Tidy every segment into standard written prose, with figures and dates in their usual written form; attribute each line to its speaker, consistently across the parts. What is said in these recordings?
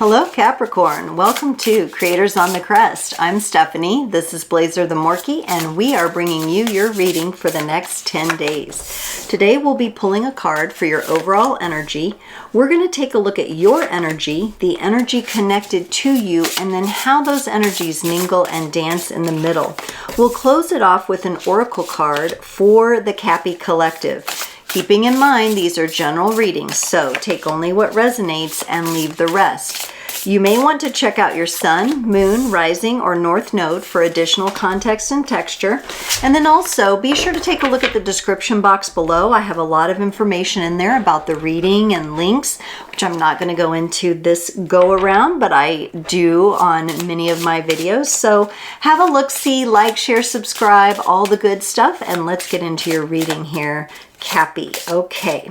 Speaker 1: Hello Capricorn, welcome to Creators on the Crest. I'm Stephanie, this is Blazer the Morky, and we are bringing you your reading for the next 10 days. Today we'll be pulling a card for your overall energy. We're going to take a look at your energy, the energy connected to you, and then how those energies mingle and dance in the middle. We'll close it off with an oracle card for the Cappy Collective. Keeping in mind, these are general readings, so take only what resonates and leave the rest. You may want to check out your sun, moon, rising, or north node for additional context and texture. And then also be sure to take a look at the description box below. I have a lot of information in there about the reading and links, which I'm not going to go into this go around, but I do on many of my videos. So have a look-see, like, share, subscribe, all the good stuff, and let's get into your reading here. Cappy. Okay.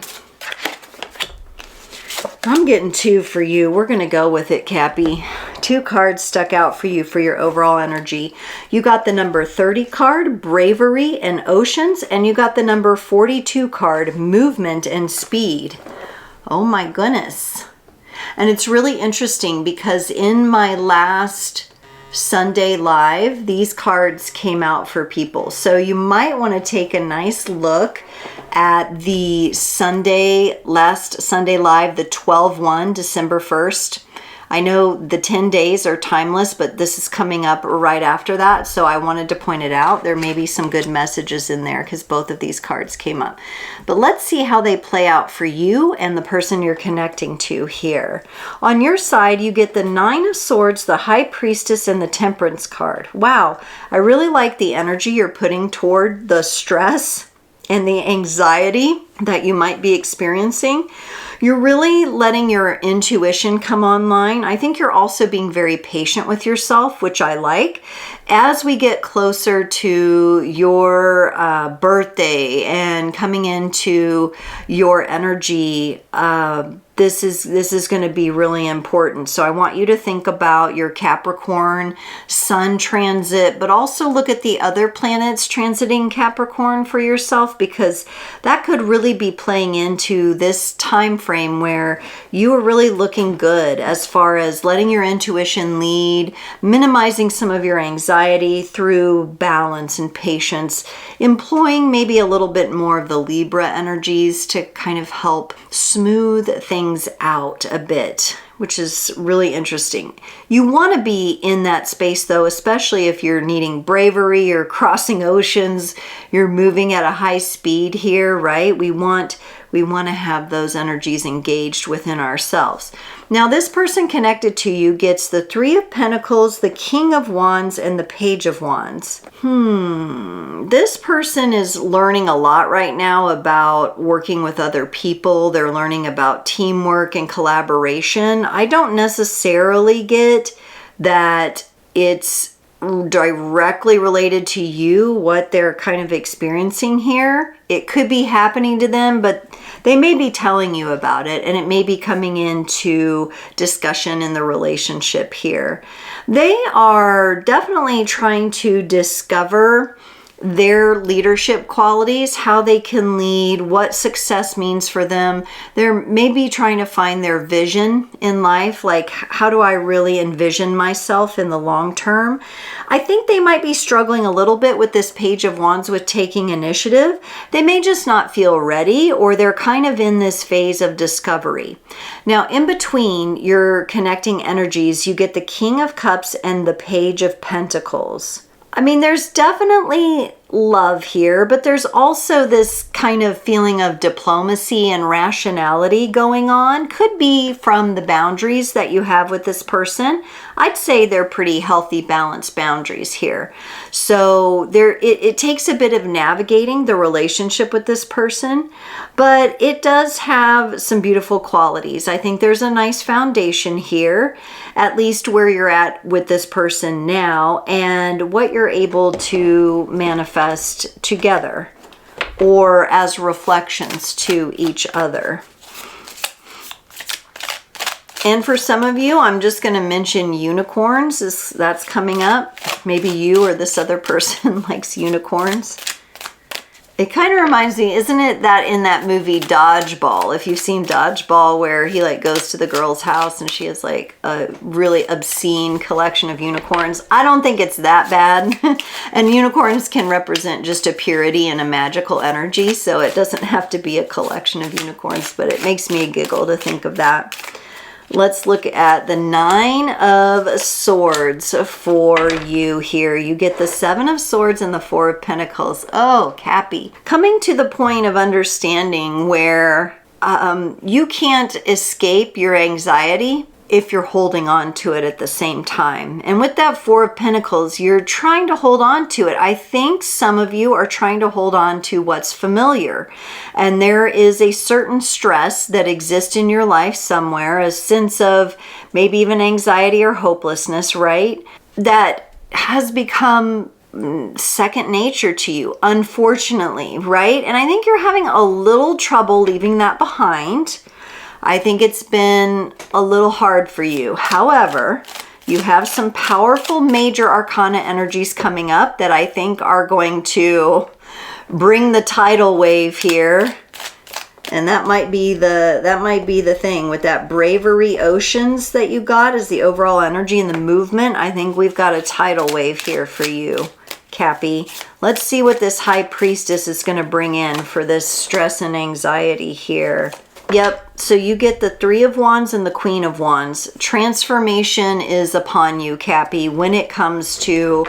Speaker 1: I'm getting two for you. We're going to go with it, Cappy. Two cards stuck out for you for your overall energy. You got the number 30 card, Bravery and Oceans, and you got the number 42 card, Movement and Speed. Oh my goodness. And it's really interesting because in my last Sunday live, these cards came out for people. So you might want to take a nice look at the last Sunday live, the 12/1, December 1st. I know the 10 days are timeless, but this is coming up right after that. So I wanted to point it out. There may be some good messages in there because both of these cards came up. But let's see how they play out for you and the person you're connecting to here. On your side, you get the 9 of Swords, the High Priestess, and the Temperance card. Wow, I really like the energy you're putting toward the stress and the anxiety that you might be experiencing. You're really letting your intuition come online. I think you're also being very patient with yourself, which I like. As we get closer to your birthday and coming into your energy, this is going to be really important. So I want you to think about your Capricorn sun transit, but also look at the other planets transiting Capricorn for yourself, because that could really be playing into this time frame where you are really looking good as far as letting your intuition lead, minimizing some of your anxiety through balance and patience, employing maybe a little bit more of the Libra energies to kind of help smooth things out a bit, which is really interesting. You want to be in that space though, especially if you're needing bravery or crossing oceans, you're moving at a high speed here, right? We want to have those energies engaged within ourselves. Now this person connected to you gets the 3 of Pentacles, the King of Wands, and the Page of Wands. This person is learning a lot right now about working with other people. They're learning about teamwork and collaboration. I don't necessarily get that it's directly related to you, what they're kind of experiencing here. It could be happening to them, but they may be telling you about it, and it may be coming into discussion in the relationship here. They are definitely trying to discover their leadership qualities, how they can lead, what success means for them. They're maybe trying to find their vision in life, like how do I really envision myself in the long term? I think they might be struggling a little bit with this Page of Wands with taking initiative. They may just not feel ready, or they're kind of in this phase of discovery. Now, in between your connecting energies, you get the King of Cups and the Page of Pentacles. I mean, there's definitely love here, but there's also this kind of feeling of diplomacy and rationality going on. Could be from the boundaries that you have with this person. I'd say they're pretty healthy, balanced boundaries here. So it takes a bit of navigating the relationship with this person, but it does have some beautiful qualities. I think there's a nice foundation here, at least where you're at with this person now, and what you're able to manifest together or as reflections to each other. And for some of you, I'm just going to mention unicorns. That's coming up. Maybe you or this other person likes unicorns. It kind of reminds me, isn't it, that in that movie Dodgeball, if you've seen Dodgeball, where he like goes to the girl's house and she has like a really obscene collection of unicorns. I don't think it's that bad. And unicorns can represent just a purity and a magical energy, so it doesn't have to be a collection of unicorns, but it makes me giggle to think of that. Let's look at the 9 of Swords for you here. You get the 7 of Swords and the 4 of Pentacles. Oh, Cappy. Coming to the point of understanding where you can't escape your anxiety if you're holding on to it at the same time. And with that 4 of Pentacles, you're trying to hold on to it. I think some of you are trying to hold on to what's familiar. And there is a certain stress that exists in your life somewhere, a sense of maybe even anxiety or hopelessness, right? That has become second nature to you, unfortunately, right? And I think you're having a little trouble leaving that behind. I think it's been a little hard for you. However, you have some powerful major arcana energies coming up that I think are going to bring the tidal wave here. And that might be the thing with that bravery oceans that you got as the overall energy and the movement. I think we've got a tidal wave here for you, Cappy. Let's see what this High Priestess is going to bring in for this stress and anxiety here. Yep, so you get the 3 of Wands and the Queen of Wands. Transformation is upon you, Cappy, when it comes to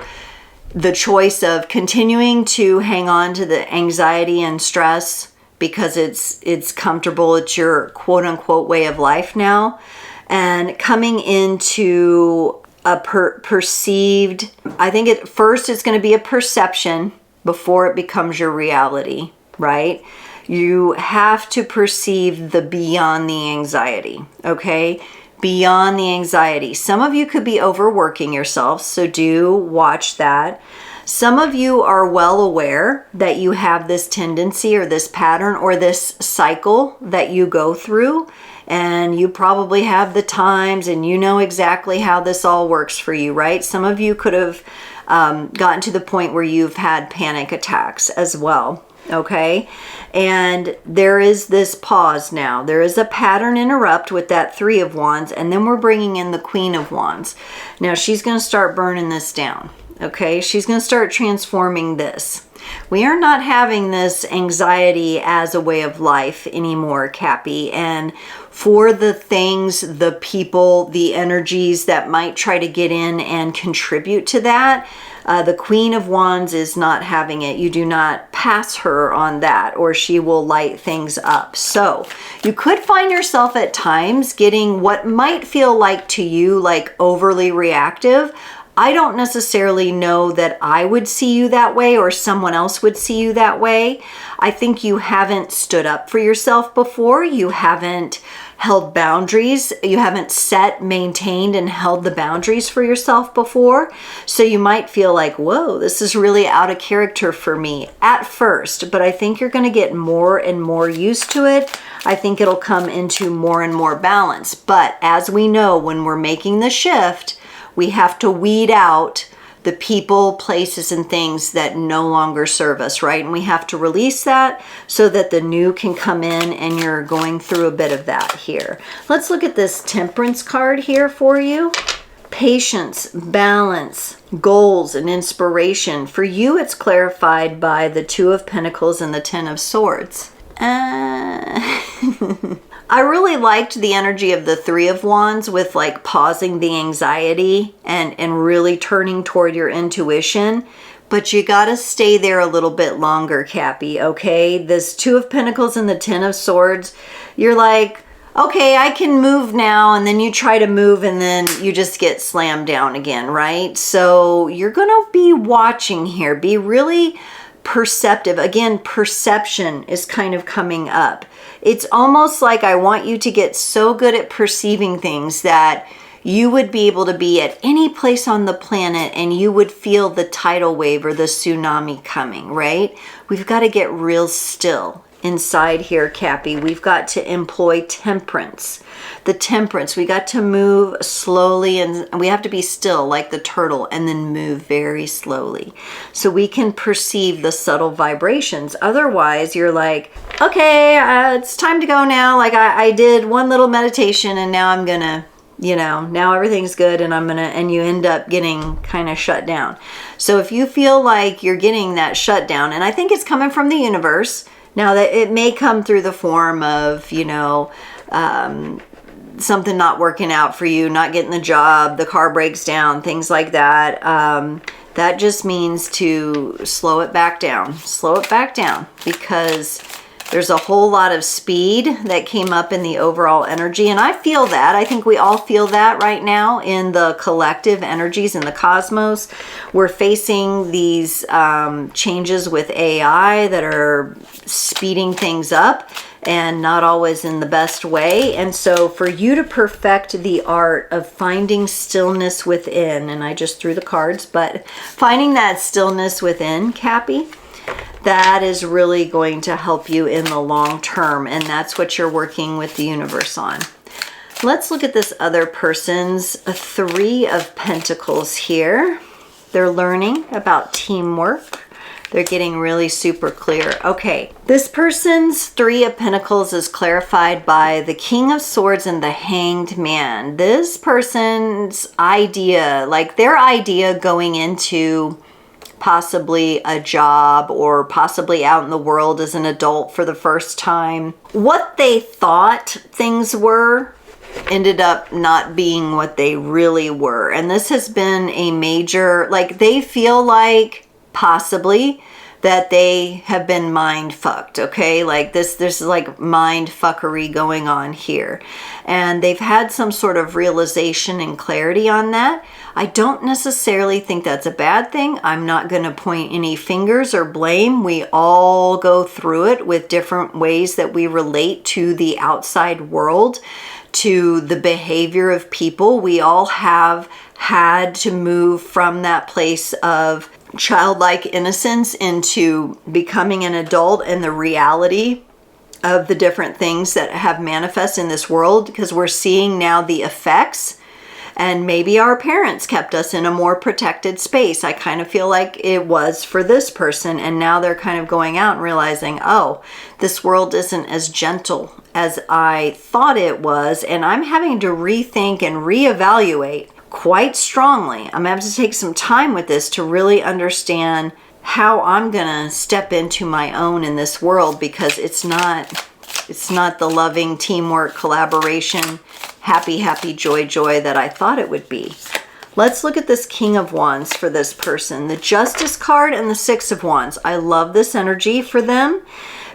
Speaker 1: the choice of continuing to hang on to the anxiety and stress because it's comfortable, it's your quote-unquote way of life now, and coming into a perceived, I think at first it's going to be a perception before it becomes your reality, right? You have to perceive the beyond the anxiety, okay? Beyond the anxiety. Some of you could be overworking yourself, so do watch that. Some of you are well aware that you have this tendency or this pattern or this cycle that you go through, and you probably have the times and you know exactly how this all works for you, right? Some of you could have gotten to the point where you've had panic attacks as well. Okay, and there is this pause now. There is a pattern interrupt with that 3 of Wands, and then we're bringing in the Queen of Wands. Now she's going to start burning this down. Okay, she's going to start transforming this. We are not having this anxiety as a way of life anymore, Cappy. And for the things, the people, the energies that might try to get in and contribute to that, the Queen of Wands is not having it. You do not pass her on that, or she will light things up. So you could find yourself at times getting what might feel like to you like overly reactive. I don't necessarily know that I would see you that way or someone else would see you that way. I think you haven't stood up for yourself before. You haven't held boundaries. You haven't set, maintained, and held the boundaries for yourself before. So you might feel like, whoa, this is really out of character for me at first, but I think you're going to get more and more used to it. I think it'll come into more and more balance. But as we know, when we're making the shift, we have to weed out the people, places, and things that no longer serve us, right? And we have to release that so that the new can come in, and you're going through a bit of that here. Let's look at this Temperance card here for you. Patience, balance, goals, and inspiration. For you, it's clarified by the 2 of Pentacles and the 10 of Swords. I really liked the energy of the 3 of Wands with like pausing the anxiety and really turning toward your intuition. But you got to stay there a little bit longer, Cappy, okay? This 2 of Pentacles and the 10 of Swords, you're like, okay, I can move now. And then you try to move and then you just get slammed down again, right? So you're going to be watching here. Be really perceptive. Again, perception is kind of coming up. It's almost like I want you to get so good at perceiving things that you would be able to be at any place on the planet and you would feel the tidal wave or the tsunami coming, right? We've got to get real still inside here, Cappy. We've got to employ temperance. The temperance, we got to move slowly, and we have to be still like the turtle and then move very slowly so we can perceive the subtle vibrations. Otherwise, you're like, okay, it's time to go now. Like I did one little meditation and now I'm gonna, you know, now everything's good and and you end up getting kind of shut down. So if you feel like you're getting that shutdown, and I think it's coming from the universe, now that it may come through the form of, you know, something not working out for you, not getting the job, the car breaks down, things like that. That just means to slow it back down, because there's a whole lot of speed that came up in the overall energy. And I feel that. I think we all feel that right now in the collective energies in the cosmos. We're facing these changes with AI that are speeding things up and not always in the best way. And so for you to perfect the art of finding stillness within, and I just threw the cards, but finding that stillness within, Cappy, that is really going to help you in the long term. And that's what you're working with the universe on. Let's look at this other person's Three of Pentacles here. They're learning about teamwork. They're getting really super clear. Okay, this person's Three of Pentacles is clarified by the King of Swords and the Hanged Man. This person's idea, like their idea going into possibly a job or possibly out in the world as an adult for the first time, what they thought things were ended up not being what they really were. And this has been a major, like they feel like possibly that they have been mind fucked, okay? Like this is like mind fuckery going on here. And they've had some sort of realization and clarity on that. I don't necessarily think that's a bad thing. I'm not going to point any fingers or blame. We all go through it with different ways that we relate to the outside world, to the behavior of people. We all have had to move from that place of childlike innocence into becoming an adult and the reality of the different things that have manifest in this world, because we're seeing now the effects. And maybe our parents kept us in a more protected space. I kind of feel like it was for this person. And now they're kind of going out and realizing, oh, this world isn't as gentle as I thought it was. And I'm having to rethink and reevaluate quite strongly. I'm going to have to take some time with this to really understand how I'm going to step into my own in this world, because it's not the loving teamwork, collaboration, happy, joy that I thought it would be. Let's look at this King of Wands for this person. The Justice card and the Six of Wands. I love this energy for them,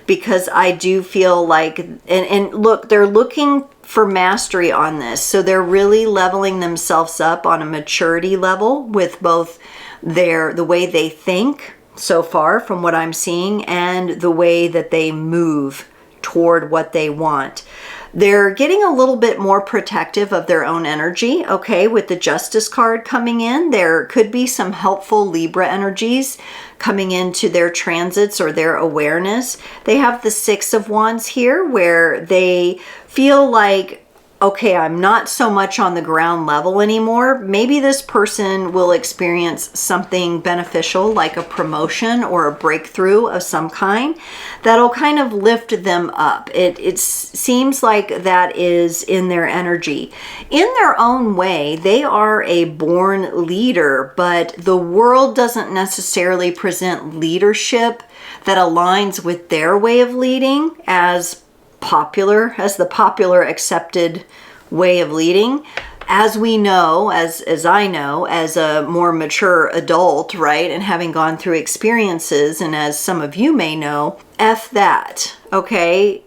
Speaker 1: because I do feel like, and look, they're looking for mastery on this. So they're really leveling themselves up on a maturity level with both the way they think so far from what I'm seeing and the way that they move toward what they want. They're getting a little bit more protective of their own energy, okay, with the Justice card coming in. There could be some helpful Libra energies coming into their transits or their awareness. They have the Six of Wands here, where they feel like, okay, I'm not so much on the ground level anymore. Maybe this person will experience something beneficial, like a promotion or a breakthrough of some kind, that'll kind of lift them up. It seems like that is in their energy. In their own way, they are a born leader, but the world doesn't necessarily present leadership that aligns with their way of leading as the popular accepted way of leading. As we know, as I know, as a more mature adult, right, and having gone through experiences, and as some of you may know, F that, okay?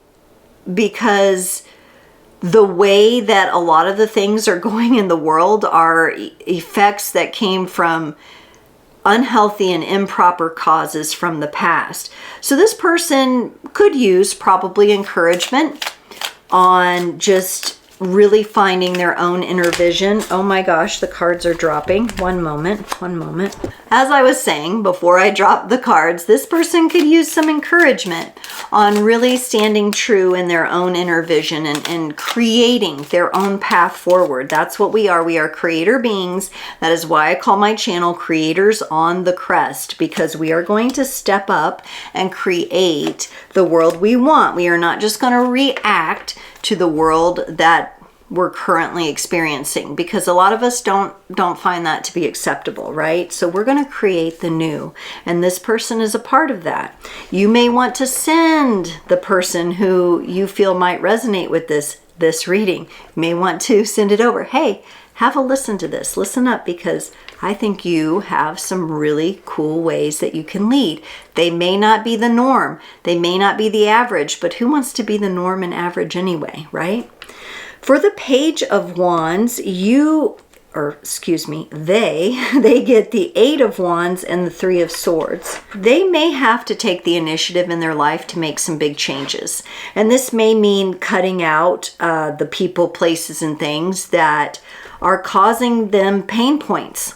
Speaker 1: Because the way that a lot of the things are going in the world are effects that came from unhealthy and improper causes from the past. So this person could use probably encouragement on just really finding their own inner vision. Oh my gosh, the cards are dropping. One moment. As I was saying before I dropped the cards, this person could use some encouragement on really standing true in their own inner vision and creating their own path forward. That's what we are. We are creator beings. That is why I call my channel Creators on the Crest, because we are going to step up and create the world we want. We are not just going to react to the world that we're currently experiencing, because a lot of us don't find that to be acceptable, right? So we're going to create the new, and this person is a part of that. You may want to send the person who you feel might resonate with this reading. You may want to send it over. Hey, have a listen to this. Listen up, because I think you have some really cool ways that you can lead. They may not be the norm. They may not be the average, but who wants to be the norm and average anyway, right? For the Page of Wands, they get the Eight of Wands and the Three of Swords. They may have to take the initiative in their life to make some big changes. And this may mean cutting out the people, places, and things that are causing them pain points.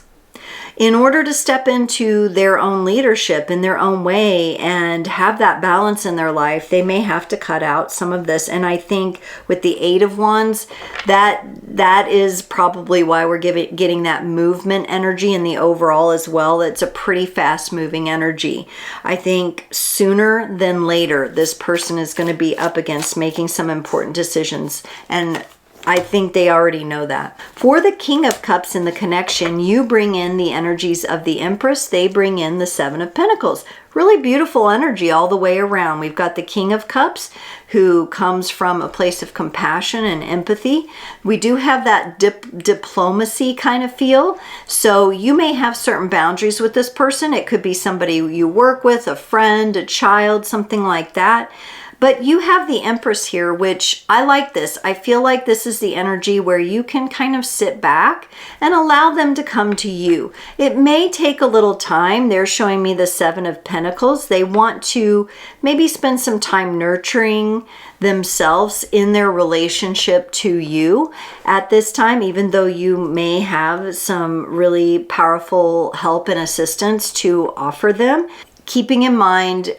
Speaker 1: In order to step into their own leadership in their own way and have that balance in their life, they may have to cut out some of this. And I think with the Eight of Wands, that is probably why we're getting that movement energy in the overall as well. It's a pretty fast moving energy. I think sooner than later, this person is going to be up against making some important decisions, and I think they already know that. For the King of Cups in the connection, you bring in the energies of the Empress. They bring in the Seven of Pentacles. Really beautiful energy all the way around. We've got the King of Cups, who comes from a place of compassion and empathy. We do have that diplomacy kind of feel. So you may have certain boundaries with this person. It could be somebody you work with, a friend, a child, something like that. But you have the Empress here, which I like this. I feel like this is the energy where you can kind of sit back and allow them to come to you. It may take a little time. They're showing me the Seven of Pentacles. They want to maybe spend some time nurturing themselves in their relationship to you at this time, even though you may have some really powerful help and assistance to offer them. Keeping in mind,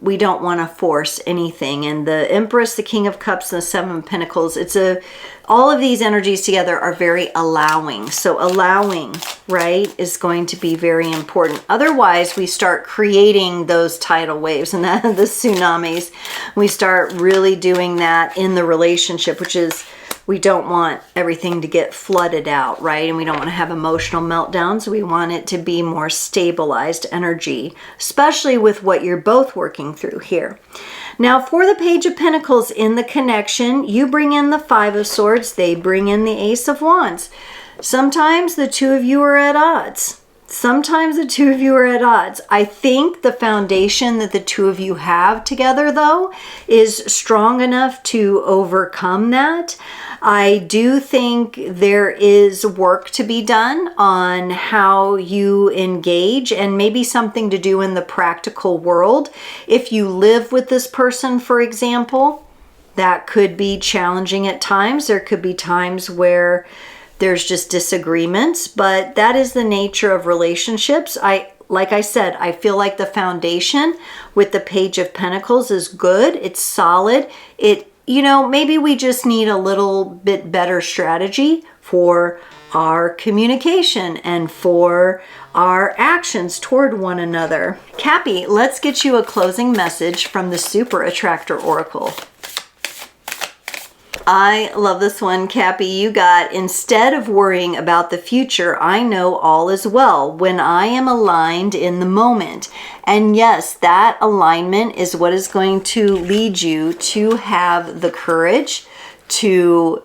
Speaker 1: we don't want to force anything. And the Empress, the King of Cups, and the Seven of Pentacles, all of these energies together are very allowing. So allowing, right, is going to be very important. Otherwise, we start creating those tidal waves and the tsunamis. We start really doing that in the relationship, which is, we don't want everything to get flooded out, right? And we don't want to have emotional meltdowns. We want it to be more stabilized energy, especially with what you're both working through here. Now, for the Page of Pentacles in the connection, you bring in the Five of Swords. They bring in the Ace of Wands. Sometimes the two of you are at odds. Sometimes the two of you are at odds. I think the foundation that the two of you have together, though, is strong enough to overcome that. I do think there is work to be done on how you engage, and maybe something to do in the practical world. If you live with this person, for example, that could be challenging at times. There could be times where there's just disagreements, but that is the nature of relationships. Like I said, I feel like the foundation with the Page of Pentacles is good. It's solid. Maybe we just need a little bit better strategy for our communication and for our actions toward one another. Cappy, let's get you a closing message from the Super Attractor Oracle. I love this one, Cappy. You got, instead of worrying about the future, I know all is well when I am aligned in the moment. And yes, that alignment is what is going to lead you to have the courage to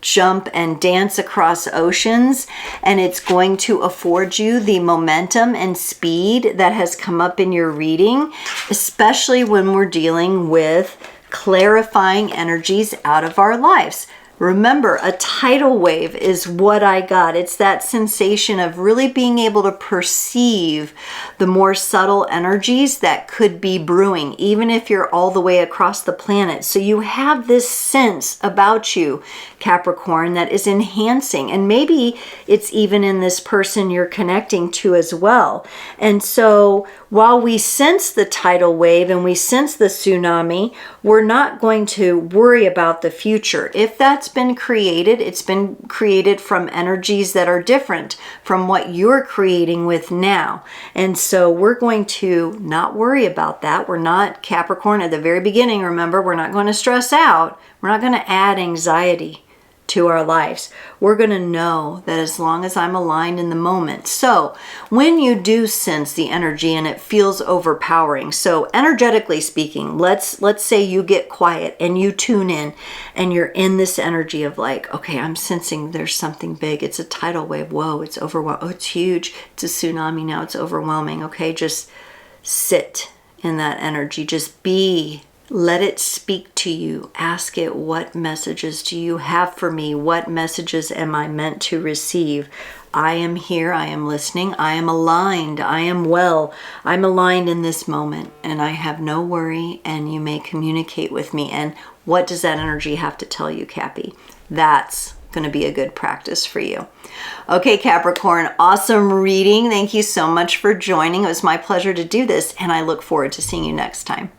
Speaker 1: jump and dance across oceans, and it's going to afford you the momentum and speed that has come up in your reading, especially when we're dealing with clarifying energies out of our lives. Remember, a tidal wave is what I got. It's that sensation of really being able to perceive the more subtle energies that could be brewing, even if you're all the way across the planet. So you have this sense about you, Capricorn, that is enhancing. And maybe it's even in this person you're connecting to as well. And so while we sense the tidal wave and we sense the tsunami, we're not going to worry about the future. If that's been created, it's been created from energies that are different from what you're creating with now. And so we're going to not worry about that. We're not, Capricorn, at the very beginning, remember, we're not going to stress out. We're not going to add anxiety to our lives. We're going to know that as long as I'm aligned in the moment. So when you do sense the energy and it feels overpowering, so energetically speaking, let's say you get quiet and you tune in and you're in this energy of like, okay, I'm sensing there's something big. It's a tidal wave. Whoa, it's overwhelming. Oh, it's huge. It's a tsunami now. It's overwhelming. Okay, just sit in that energy. Just be. Let it speak to you. Ask it, what messages do you have for me? What messages am I meant to receive? I am here. I am listening. I am aligned. I am well. I'm aligned in this moment and I have no worry, and you may communicate with me. And what does that energy have to tell you, Cappy? That's going to be a good practice for you. Okay, Capricorn, awesome reading. Thank you so much for joining. It was my pleasure to do this, and I look forward to seeing you next time.